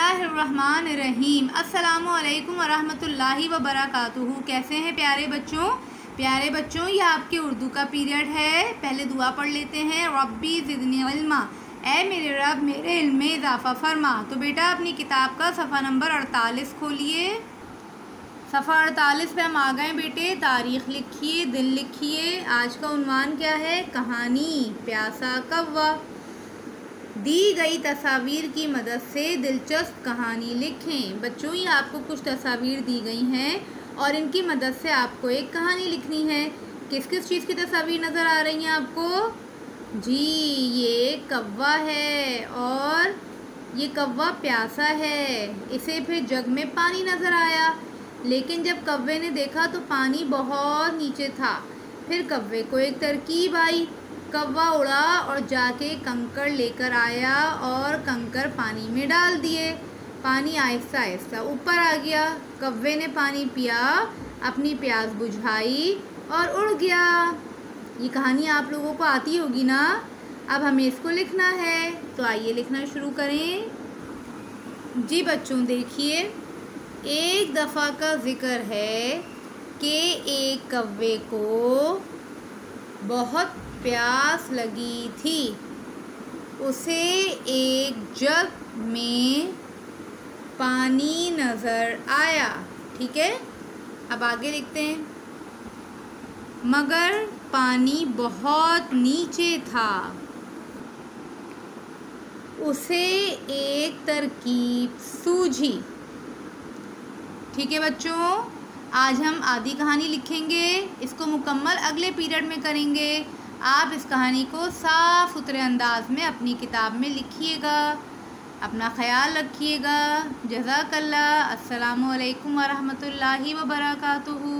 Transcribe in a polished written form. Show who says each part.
Speaker 1: बिस्मिल्लाहिर्रहमानिर्रहीम। अस्सलामु अलैकुम वरहमतुल्लाहि वबरकातुहू। कैसे हैं प्यारे बच्चों? ये आपके उर्दू का पीरियड है। पहले दुआ पढ़ लेते हैं। रब्बी ज़िदनी इल्मा, ऐ मेरे रब मेरे इल्म में इजाफ़ा फरमा। तो बेटा अपनी किताब का सफ़ा नंबर 48 खोलिए। सफ़ा 48 पे हम आ गए बेटे। तारीख़ लिखिए, दिन लिखिए। आज का उन्वान क्या है? कहानी प्यासा कौवा। दी गई तस्वीर की मदद से दिलचस्प कहानी लिखें। बच्चों ये आपको कुछ तस्वीर दी गई हैं और इनकी मदद से आपको एक कहानी लिखनी है। किस किस चीज़ की तस्वीर नज़र आ रही हैं आपको? जी ये कौवा है और ये कौवा प्यासा है। इसे फिर जग में पानी नज़र आया, लेकिन जब कौवे ने देखा तो पानी बहुत नीचे था। फिर कौवे को एक तरकीब आई। कौवा उड़ा और जाके कंकड़ लेकर आया और कंकड़ पानी में डाल दिए। पानी आहिस्ता आहिस्ता ऊपर आ गया। कौवे ने पानी पिया, अपनी प्यास बुझाई और उड़ गया। ये कहानी आप लोगों को आती होगी ना? अब हमें इसको लिखना है, तो आइए लिखना शुरू करें। जी बच्चों देखिए, एक दफ़ा का ज़िक्र है कि एक कौवे को बहुत प्यास लगी थी। उसे एक जग में पानी नज़र आया। ठीक है, अब आगे लिखते हैं। मगर पानी बहुत नीचे था। उसे एक तरकीब सूझी। ठीक है बच्चों, आज हम आधी कहानी लिखेंगे। इसको मुकम्मल अगले पीरियड में करेंगे। आप इस कहानी को साफ़ सुथरे अंदाज में अपनी किताब में लिखिएगा। अपना ख्याल रखिएगा। जज़ाकल्लाह। अस्सलामु अलैकुम वरहमतुल्लाहि वबरकातुहू।